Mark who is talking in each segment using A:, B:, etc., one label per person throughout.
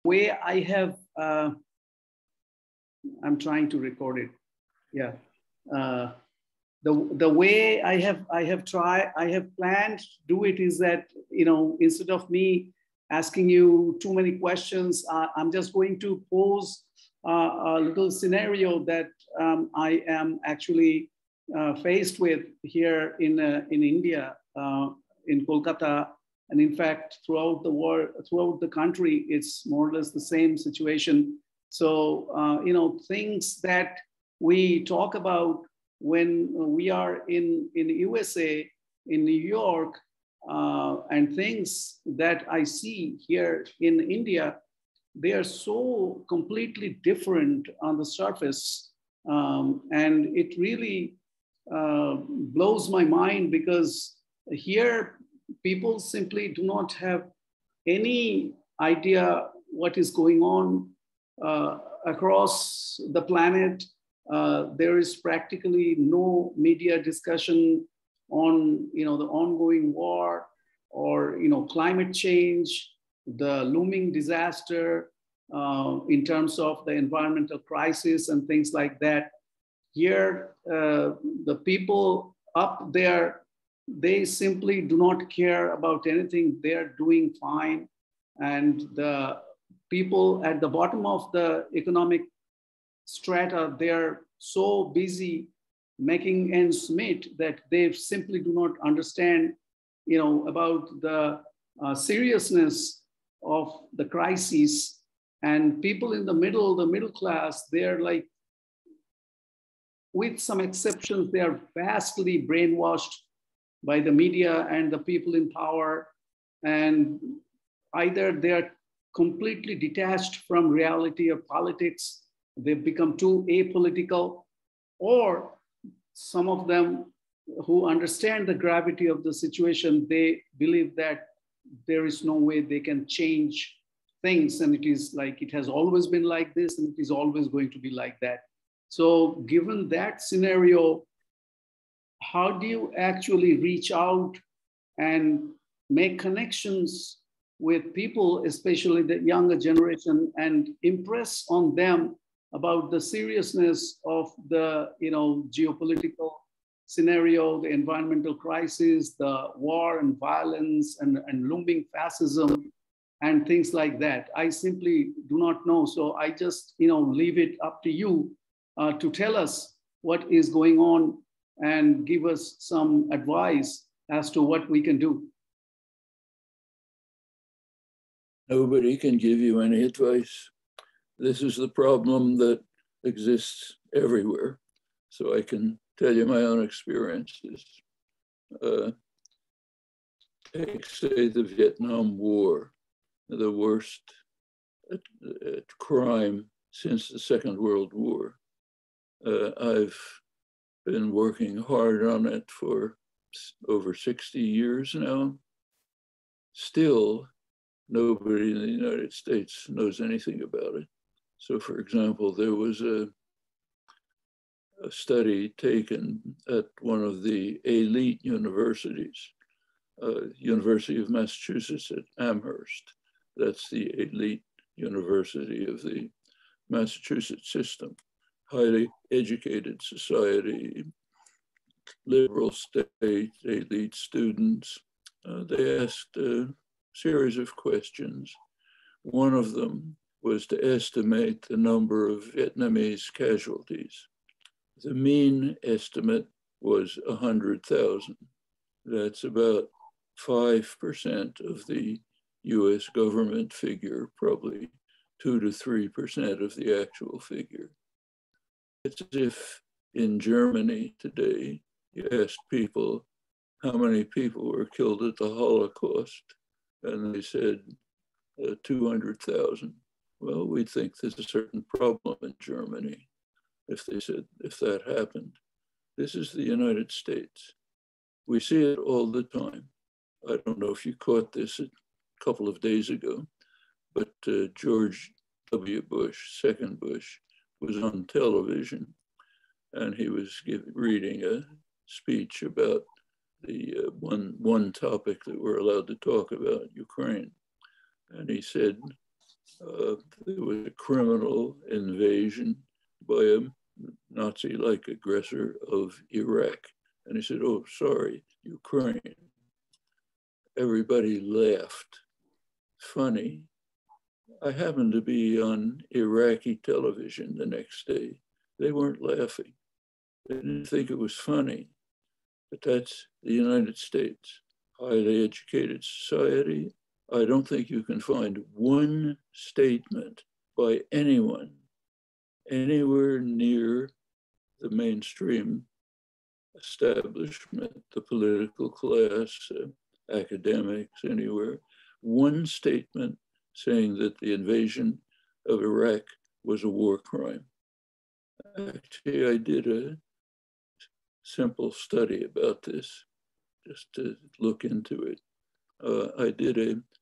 A: way I have, I'm trying to record it. Yeah. The way I have planned to do it is that, instead of me asking you too many questions, I'm just going to pose a little scenario that I am actually faced with here in India, in Kolkata. And in fact, throughout the world, throughout the country, it's more or less the same situation. So, things that we talk about when we are in USA, in New York, and things that I see here in India, they are so completely different on the surface. And it really blows my mind, because here people simply do not have any idea what is going on across the planet. There is practically no media discussion on the ongoing war, or climate change, the looming disaster, in terms of the environmental crisis and things like that. Here, the people up there, they simply do not care about anything. They're doing fine. And the people at the bottom of the economic strata, they're so busy making ends meet that they simply do not understand, about the seriousness of the crisis. And people in the middle class, they're like, with some exceptions, they are vastly brainwashed by the media and the people in power. And either they're completely detached from reality of politics, they've become too apolitical, or some of them who understand the gravity of the situation, they believe that there is no way they can change things. And it is like, it has always been like this, and it is always going to be like that. So given that scenario, how do you actually reach out and make connections with people, especially the younger generation, and impress on them about the seriousness of the geopolitical scenario, the environmental crisis, the war and violence, and looming fascism, and things like that? I simply do not know. So I just leave it up to you to tell us what is going on and give us some advice as to what we can do.
B: Nobody can give you any advice. This is the problem that exists everywhere. So I can tell you my own experiences. Take, say, the Vietnam War, the worst crime since the Second World War. I've been working hard on it for over 60 years now. Still, nobody in the United States knows anything about it. So, for example, there was a study taken at one of the elite universities, University of Massachusetts at Amherst. That's the elite university of the Massachusetts system. Highly educated society, liberal state, elite students. They asked a series of questions. One of them was to estimate the number of Vietnamese casualties. The mean estimate was 100,000. That's about 5% of the US government figure, probably 2 to 3% of the actual figure. It's as if in Germany today, you ask people how many people were killed at the Holocaust, and they said 200,000. Well, we'd think there's a certain problem in Germany if they said, if that happened. This is the United States. We see it all the time. I don't know if you caught this a couple of days ago, but George W. Bush, second Bush, was on television, and he was reading a speech about the one topic that we're allowed to talk about, Ukraine. And he said, there was a criminal invasion by a Nazi-like aggressor of Iraq. And he said, oh, sorry, Ukraine. Everybody laughed. Funny. I happened to be on Iraqi television the next day. They weren't laughing. They didn't think it was funny. But that's the United States, highly educated society. I don't think you can find one statement by anyone anywhere near the mainstream establishment, the political class, academics, anywhere, one statement saying that the invasion of Iraq was a war crime. Actually, I did a simple study about this, just to look into it.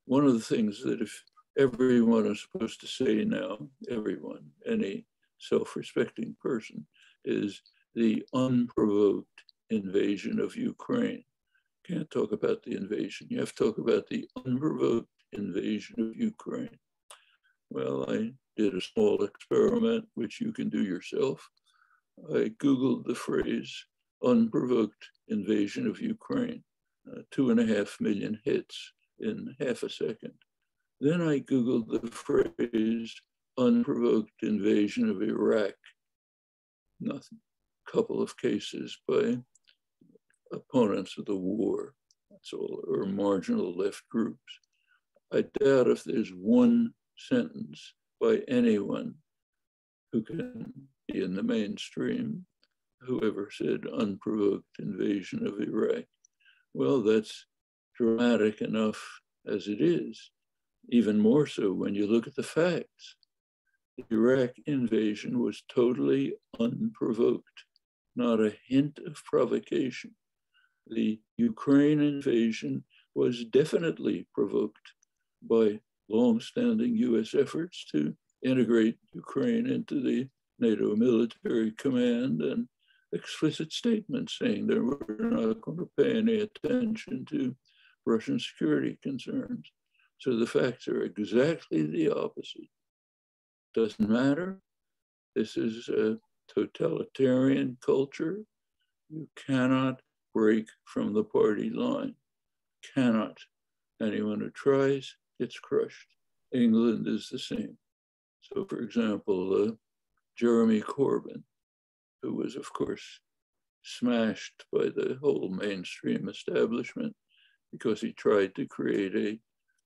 B: One of the things that if everyone is supposed to say now, everyone, any self-respecting person, is the unprovoked invasion of Ukraine. Can't talk about the invasion. You have to talk about the unprovoked invasion of Ukraine. Well, I did a small experiment, which you can do yourself. I Googled the phrase unprovoked invasion of Ukraine, 2.5 million hits in half a second. Then I Googled the phrase unprovoked invasion of Iraq. Nothing. Couple of cases by opponents of the war, that's all, or marginal left groups. I doubt if there's one sentence by anyone who can be in the mainstream whoever said unprovoked invasion of Iraq. Well, that's dramatic enough as it is, even more so when you look at the facts. The Iraq invasion was totally unprovoked, not a hint of provocation. The Ukraine invasion was definitely provoked by long-standing US efforts to integrate Ukraine into the NATO military command and explicit statements saying that we're not going to pay any attention to Russian security concerns. So the facts are exactly the opposite. Doesn't matter. This is a totalitarian culture. You cannot break from the party line. Cannot. Anyone who tries gets crushed. England is the same. So for example, Jeremy Corbyn, who was of course smashed by the whole mainstream establishment because he tried to create a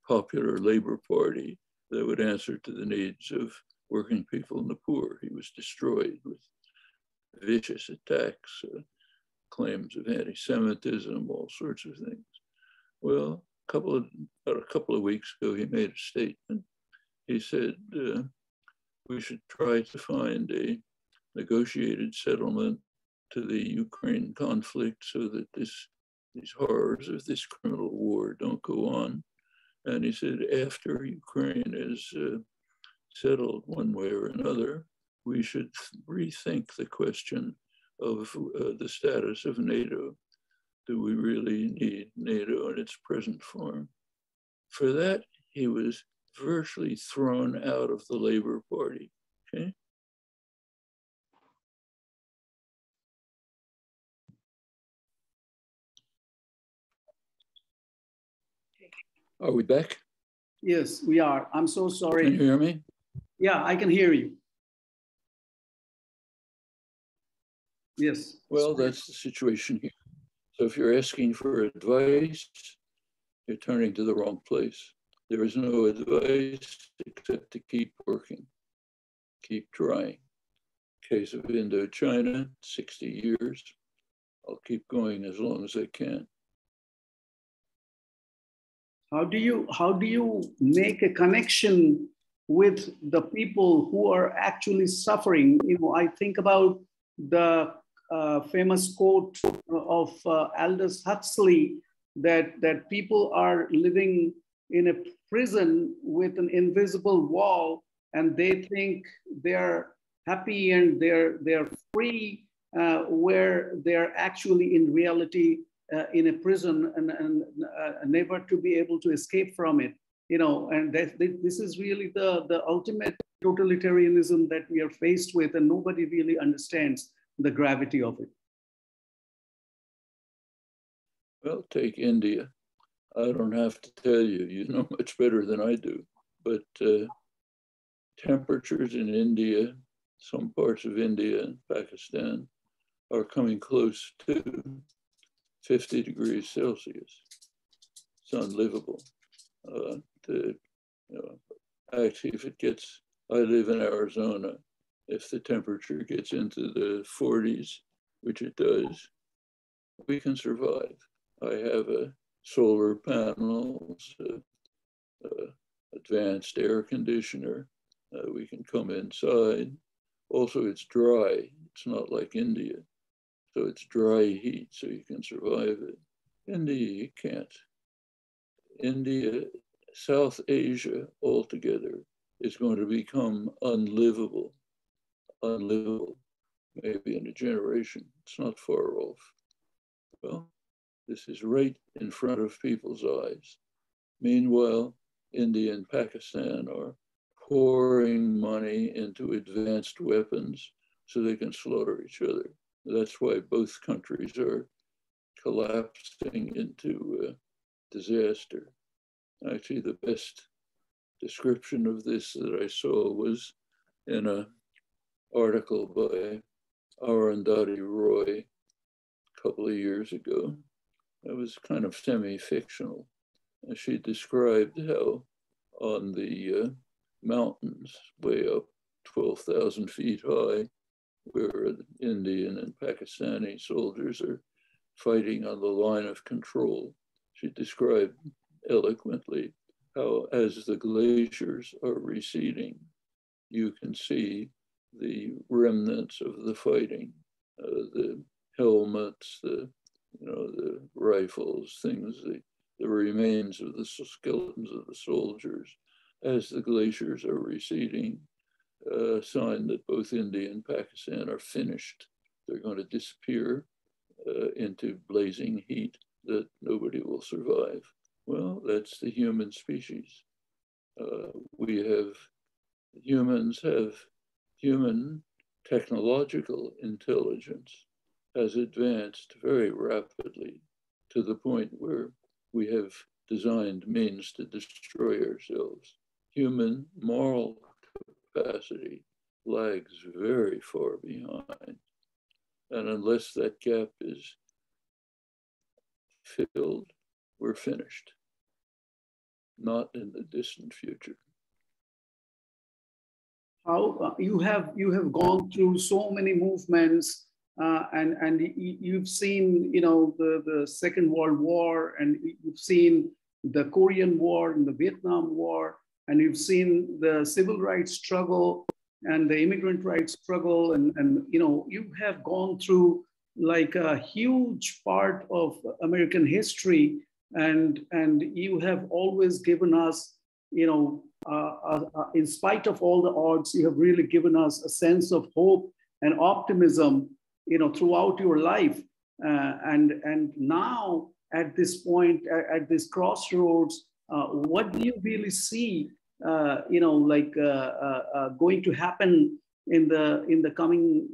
B: popular Labour Party that would answer to the needs of working people and the poor. He was destroyed with vicious attacks, claims of anti-Semitism, all sorts of things. Well, about a couple of weeks ago, he made a statement. He said, we should try to find a negotiated settlement to the Ukraine conflict so that these horrors of this criminal war don't go on. And he said, after Ukraine is settled one way or another, we should rethink the question of the status of NATO. Do we really need NATO in its present form? For that, he was virtually thrown out of the Labour Party, okay? Are we back?
A: Yes, we are. I'm so sorry.
B: Can you hear me?
A: Yeah, I can hear you. Yes.
B: Well, that's the situation here. So if you're asking for advice, you're turning to the wrong place. There is no advice except to keep working, keep trying. Case of Indochina, 60 years. I'll keep going as long as I can.
A: How do you make a connection with the people who are actually suffering? You know, I think about the famous quote of Aldous Huxley that people are living in a prison with an invisible wall, and they think they're happy and they're free, where they're actually in reality in a prison and never to be able to escape from it. And this is really the ultimate totalitarianism that we are faced with, and nobody really understands the gravity of it.
B: Well, take India. I don't have to tell you, you know much better than I do, but temperatures in India, some parts of India and Pakistan, are coming close to 50 degrees Celsius. It's unlivable. Actually, if it gets, I live in Arizona, if the temperature gets into the 40s, which it does, we can survive. I have solar panels, advanced air conditioner. We can come inside. Also, it's dry. It's not like India. So it's dry heat, so you can survive it. India, you can't. India, South Asia altogether is going to become unlivable. Unlivable, maybe in a generation. It's not far off. Well, this is right in front of people's eyes. Meanwhile, India and Pakistan are pouring money into advanced weapons so they can slaughter each other. That's why both countries are collapsing into disaster. Actually, the best description of this that I saw was in an article by Arundhati Roy a couple of years ago. It was kind of semi-fictional. She described how on the mountains way up 12,000 feet high, where Indian and Pakistani soldiers are fighting on the line of control. She described eloquently how as the glaciers are receding, you can see the remnants of the fighting, the helmets, the rifles, things, the remains of the skeletons of the soldiers as the glaciers are receding, a sign that both India and Pakistan are finished. They're going to disappear into blazing heat that nobody will survive. Well, that's the human species. Humans have human technological intelligence has advanced very rapidly to the point where we have designed means to destroy ourselves. Human moral capacity lags very far behind. And unless that gap is filled, we're finished. Not in the distant future.
A: How you have gone through so many movements, and you've seen the Second World War, and you've seen the Korean War and the Vietnam War, and you've seen the civil rights struggle and the immigrant rights struggle, and you have gone through like a huge part of American history, and you have always given us, in spite of all the odds, you have really given us a sense of hope and optimism, throughout your life. And now at this point, at this crossroads, what do you really see, going to happen in the coming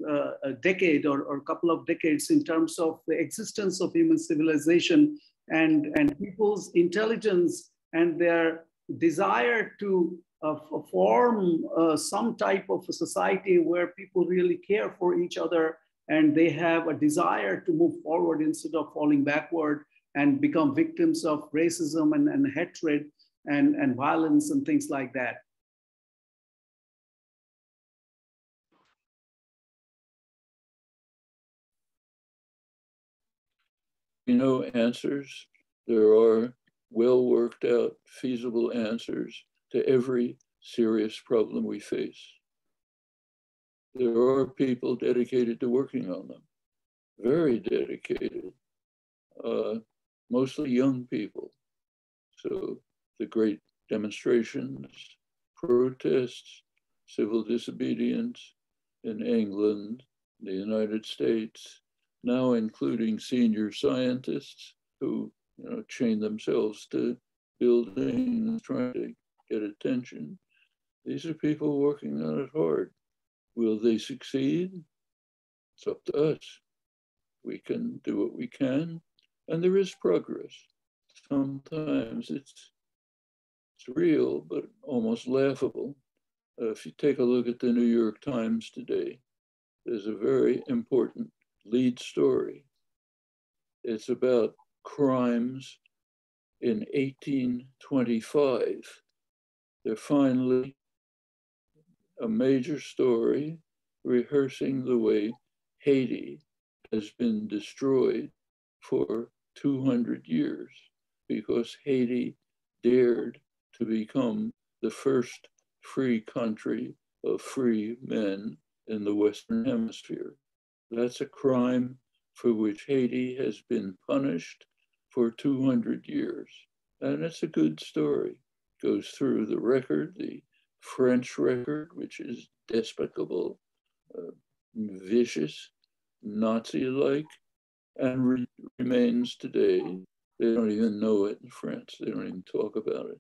A: decade or couple of decades in terms of the existence of human civilization and people's intelligence and their desire to form some type of a society where people really care for each other and they have a desire to move forward instead of falling backward and become victims of racism and hatred and violence and things like that.
B: Answers. There are well worked out, feasible answers to every serious problem we face. There are people dedicated to working on them, very dedicated, mostly young people. So the great demonstrations, protests, civil disobedience in England, the United States, now including senior scientists who chain themselves to building, trying to get attention. These are people working on it hard. Will they succeed? It's up to us. We can do what we can, and there is progress. Sometimes it's real, but almost laughable. If you take a look at the New York Times today, there's a very important lead story. It's about crimes in 1825. They're finally a major story rehearsing the way Haiti has been destroyed for 200 years because Haiti dared to become the first free country of free men in the Western Hemisphere. That's a crime for which Haiti has been punished for 200 years. And it's a good story. It goes through the record, the French record, which is despicable, vicious, Nazi-like, and remains today. They don't even know it in France. They don't even talk about it.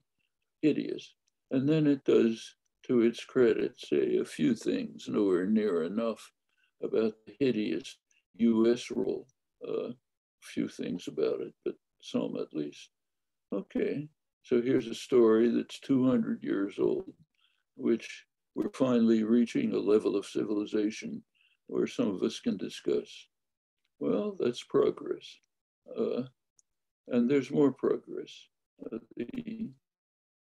B: Hideous. And then it does, to its credit, say a few things, nowhere near enough, about the hideous US rule. A few things about it, but some at least. Okay, so here's a story that's 200 years old, which we're finally reaching a level of civilization where some of us can discuss. Well, that's progress. And there's more progress.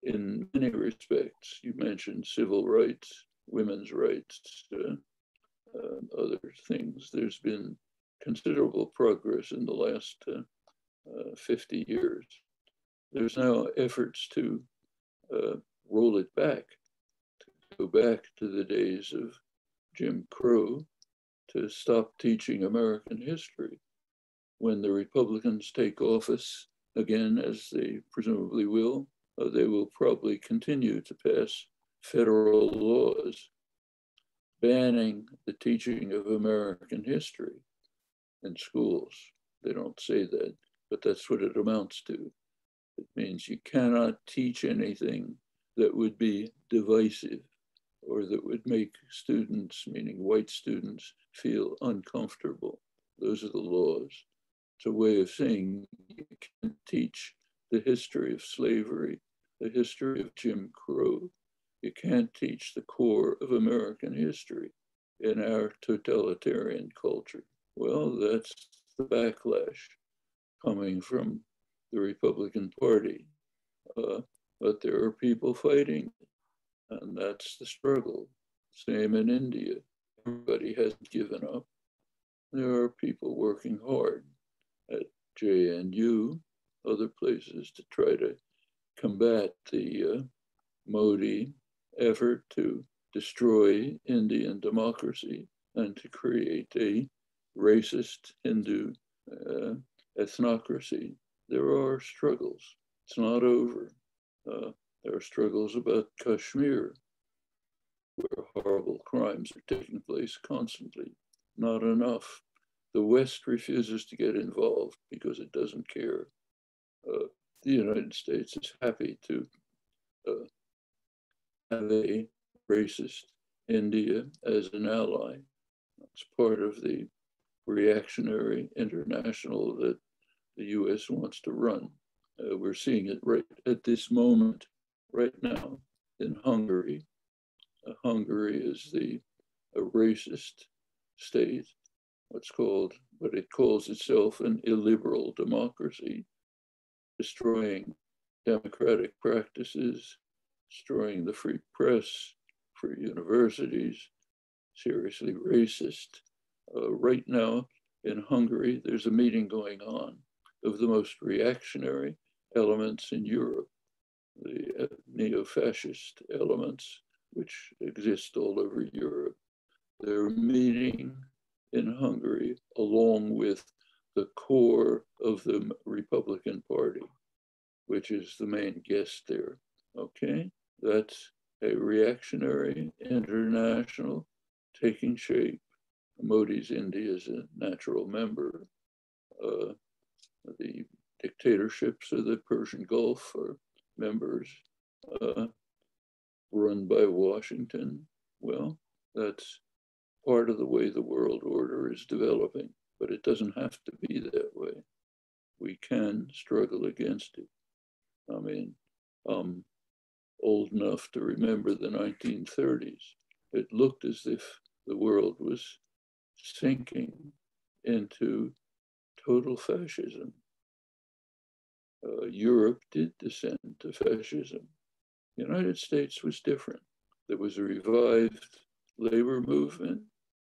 B: In many respects, you mentioned civil rights, women's rights, other things. There's been considerable progress in the last 50 years. There's now efforts to roll it back, to go back to the days of Jim Crow, to stop teaching American history. When the Republicans take office again, as they presumably will, they will probably continue to pass federal laws banning the teaching of American history in schools. They don't say that, but that's what it amounts to. It means you cannot teach anything that would be divisive or that would make students, meaning white students, feel uncomfortable. Those are the laws. It's a way of saying you can't teach the history of slavery, the history of Jim Crow. You can't teach the core of American history in our totalitarian culture. Well, that's the backlash coming from the Republican Party. But there are people fighting, and that's the struggle. Same in India. Everybody hasn't given up. There are people working hard at JNU, other places, to try to combat the Modi effort to destroy Indian democracy and to create a racist Hindu ethnocracy. There are struggles. It's not over. There are struggles about Kashmir, where horrible crimes are taking place constantly. Not enough. The West refuses to get involved because it doesn't care. The United States is happy to have a racist India as an ally. It's part of the reactionary international that the US wants to run. We're seeing it right at this moment, right now, in Hungary. Hungary is a racist state, but it calls itself an illiberal democracy, destroying democratic practices, destroying the free press, free universities, seriously racist. Right now in Hungary, there's a meeting going on of the most reactionary elements in Europe, the neo-fascist elements which exist all over Europe. They're meeting in Hungary along with the core of the Republican Party, which is the main guest there. Okay, that's a reactionary international taking shape. Modi's India is a natural member. The dictatorships of the Persian Gulf are members run by Washington. Well, that's part of the way the world order is developing, but it doesn't have to be that way. We can struggle against it. I mean, I'm old enough to remember the 1930s. It looked as if the world was sinking into total fascism. Europe did descend to fascism. The United States was different. There was a revived labor movement.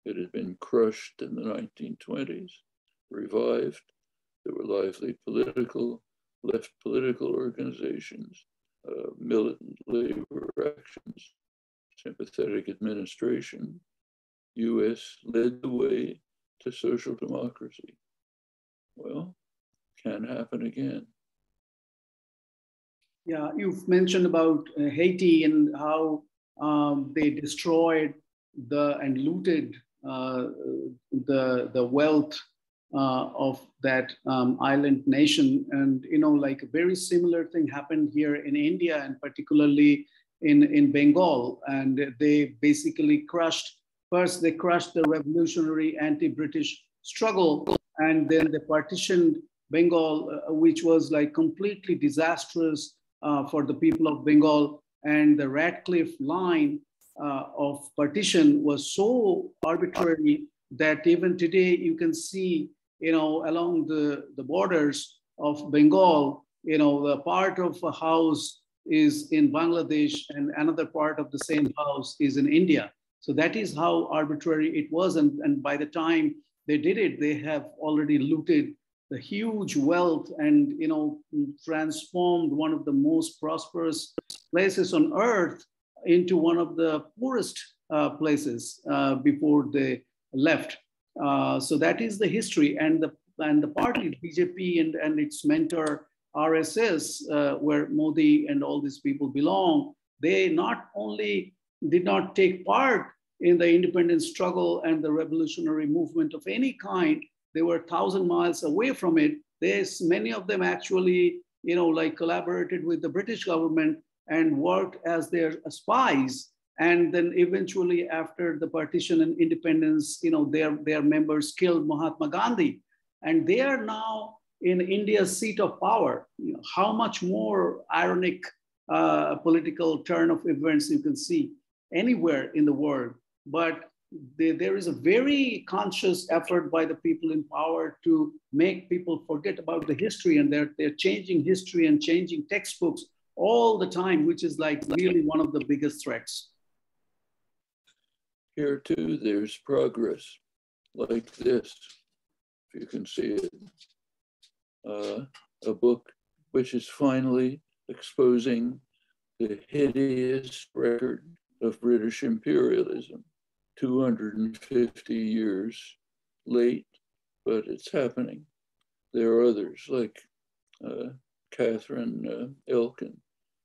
B: It had been crushed in the 1920s, revived. There were lively left political organizations, militant labor actions, sympathetic administration. US led the way to social democracy. Well, can happen again.
A: Yeah, you've mentioned about Haiti and how they destroyed and looted the wealth of that island nation. And, like a very similar thing happened here in India, and particularly in Bengal. And they basically first they crushed the revolutionary anti-British struggle, and then they partitioned Bengal, which was like completely disastrous for the people of Bengal. And the Radcliffe line of partition was so arbitrary that even today you can see, along the borders of Bengal, the part of a house is in Bangladesh and another part of the same house is in India. So that is how arbitrary it was. And by the time they did it, they have already looted the huge wealth and, transformed one of the most prosperous places on earth into one of the poorest places before they left. So that is the history. And the party, BJP and its mentor, RSS, where Modi and all these people belong, they not only did not take part in the independence struggle and the revolutionary movement of any kind, they were 1,000 miles away from it. Many of them actually, collaborated with the British government and worked as their spies. And then eventually after the partition and independence, their members killed Mahatma Gandhi. And they are now in India's seat of power. How much more ironic political turn of events you can see anywhere in the world. But there is a very conscious effort by the people in power to make people forget about the history, and they're changing history and changing textbooks all the time, which is like really one of the biggest threats.
B: Here too, there's progress like this, if you can see it. A book which is finally exposing the hideous record of British imperialism, 250 years late, but it's happening. There are others like Catherine Elkin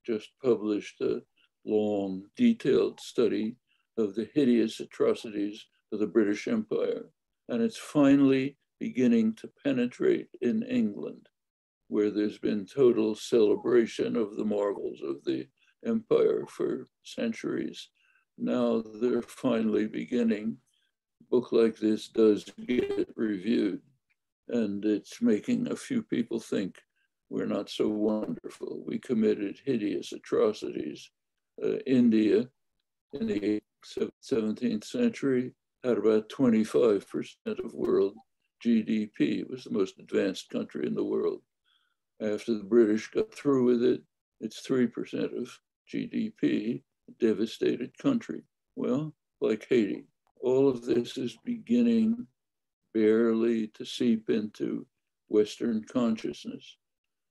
B: just published a long, detailed study of the hideous atrocities of the British Empire. And it's finally beginning to penetrate in England, where there's been total celebration of the marvels of the empire for centuries. Now they're finally beginning. A book like this does get reviewed, and it's making a few people think we're not so wonderful. We committed hideous atrocities. India in the 17th century had about 25% of world GDP. It was the most advanced country in the world. After the British got through with it, it's 3% of GDP, a devastated country. Well, like Haiti, all of this is beginning barely to seep into Western consciousness.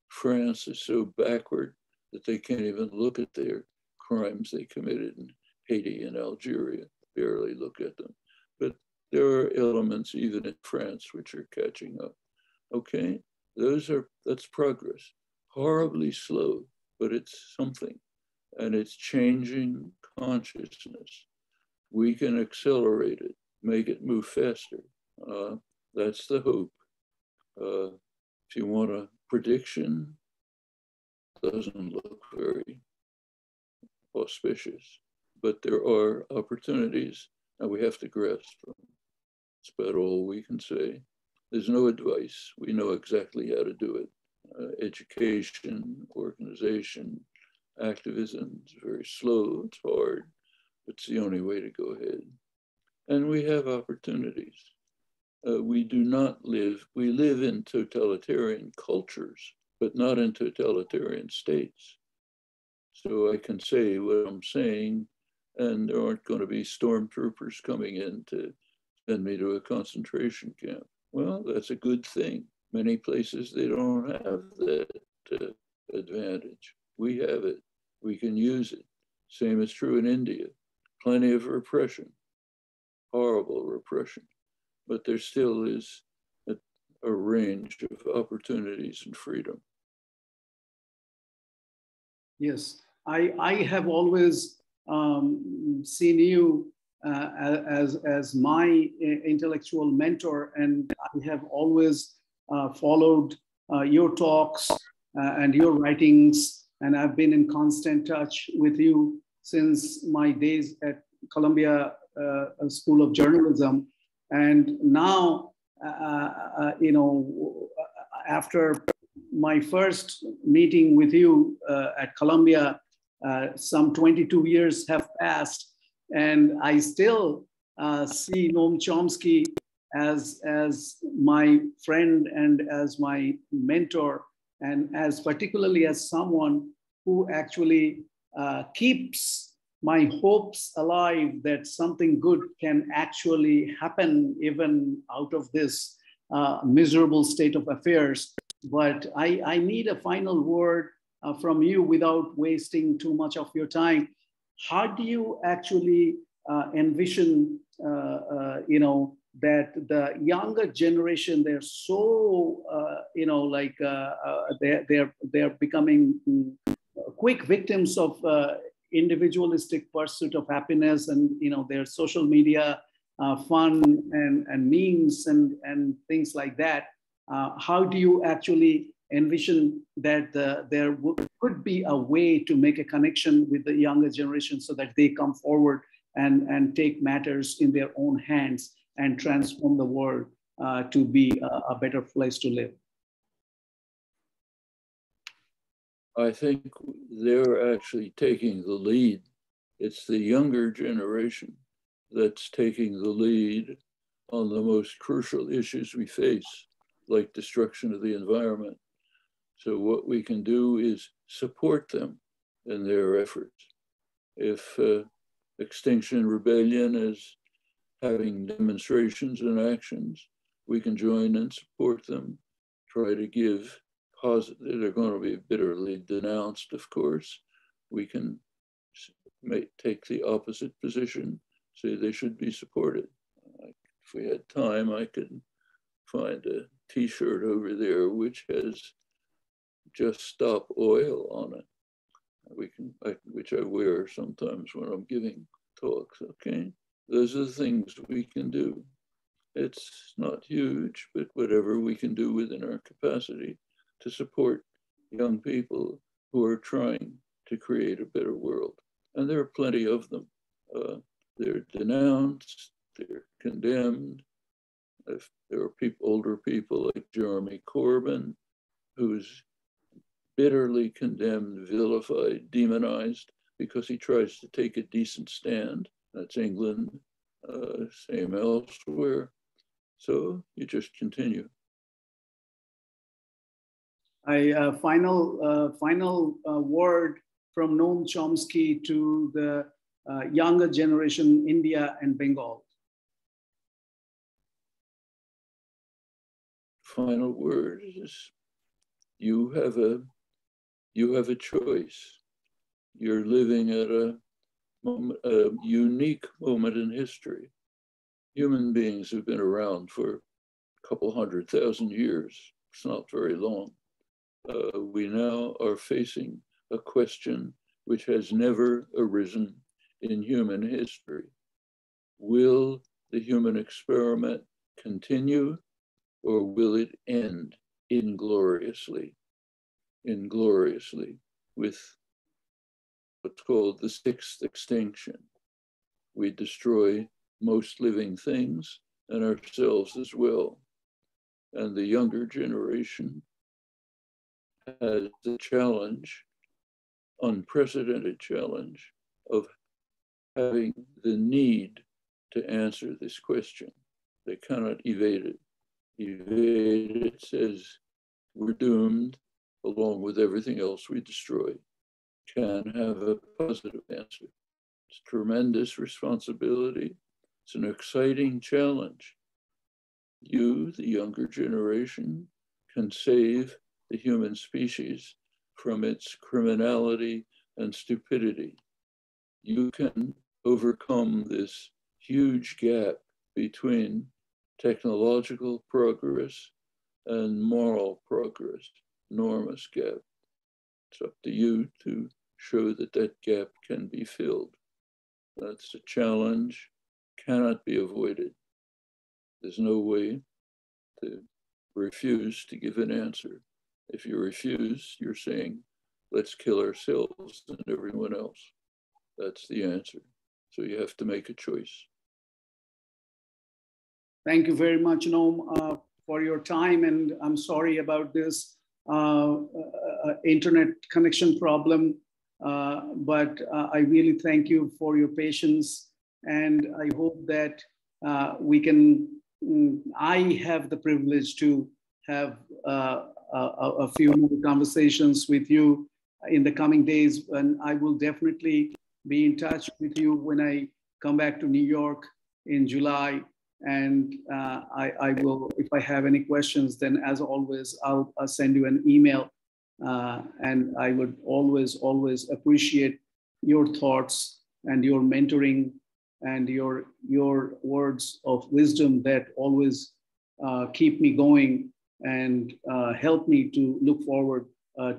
B: France is so backward that they can't even look at their crimes they committed in Haiti and Algeria, barely look at them. But there are elements even in France which are catching up. Okay, that's progress. Horribly slow, but it's something. And it's changing consciousness. We can accelerate it, make it move faster. That's the hope. If you want a prediction, doesn't look very auspicious, but there are opportunities and we have to grasp them. That's about all we can say. There's no advice. We know exactly how to do it. Education, organization, activism is very slow, it's hard, but it's the only way to go ahead. And we have opportunities. We live in totalitarian cultures, but not in totalitarian states. So I can say what I'm saying, and there aren't going to be stormtroopers coming in to send me to a concentration camp. Well, that's a good thing. Many places, they don't have that advantage. We have it. We can use it. Same is true in India. Plenty of repression, horrible repression. But there still is a range of opportunities and freedom.
A: Yes, I have always seen you as my intellectual mentor, and I have always followed your talks and your writings, and I've been in constant touch with you since my days at Columbia School of Journalism. And now, after my first meeting with you at Columbia, some 22 years have passed, and I still see Noam Chomsky as my friend and as my mentor, and as particularly as someone who actually keeps my hopes alive that something good can actually happen even out of this miserable state of affairs. But I need a final word from you without wasting too much of your time. How do you actually envision, that the younger generation, they're so, they're becoming quick victims of individualistic pursuit of happiness, and their social media fun and memes and things like that. How do you actually envision that there could be a way to make a connection with the younger generation so that they come forward and take matters in their own hands and transform the world to be a better place to live?
B: I think they're actually taking the lead. It's the younger generation that's taking the lead on the most crucial issues we face, like destruction of the environment. So what we can do is support them in their efforts. If Extinction Rebellion is having demonstrations and actions, we can join and support them, try to give positive. They're going to be bitterly denounced, of course. We can take the opposite position, say they should be supported. If we had time, I could find a T-shirt over there which has "Just Stop Oil" on it. Which I wear sometimes when I'm giving talks. Okay, those are the things we can do. It's not huge, but whatever we can do within our capacity to support young people who are trying to create a better world. And there are plenty of them. They're denounced, they're condemned. If there are older people like Jeremy Corbyn, who's bitterly condemned, vilified, demonized, because he tries to take a decent stand. That's England, same elsewhere. So you just continue.
A: Final word from Noam Chomsky to the younger generation, India and Bengal.
B: Final word is you have a choice. You're living at a unique moment in history. Human beings have been around for a couple 100,000 years. It's not very long. We now are facing a question which has never arisen in human history. Will the human experiment continue, or will it end ingloriously? Ingloriously. with what's called the sixth extinction. We destroy most living things and ourselves as well. And the younger generation has the challenge, unprecedented challenge, of having the need to answer this question. They cannot evade it. Evade it says we're doomed along with everything else we destroy. Can have a positive answer. It's a tremendous responsibility. It's an exciting challenge. You, the younger generation, can save the human species from its criminality and stupidity. You can overcome this huge gap between technological progress and moral progress, enormous gap. It's up to you to show that that gap can be filled. That's a challenge, cannot be avoided. There's no way to refuse to give an answer. If you refuse, you're saying, let's kill ourselves and everyone else. That's the answer. So you have to make a choice.
A: Thank you very much, Noam, for your time. And I'm sorry about this internet connection problem, but I really thank you for your patience. And I hope that we can, I have the privilege to have a few more conversations with you in the coming days. And I will definitely be in touch with you when I come back to New York in July. And I will, if I have any questions, then as always, I'll send you an email. And I would always appreciate your thoughts and your mentoring and your words of wisdom that always keep me going and help me to look forward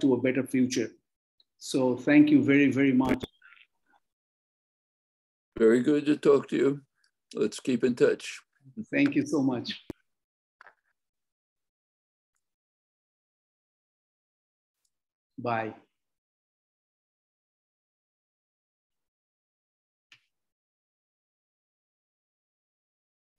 A: to a better future. So thank you very, very much.
B: Very good to talk to you. Let's keep in touch.
A: Thank you so much. Bye.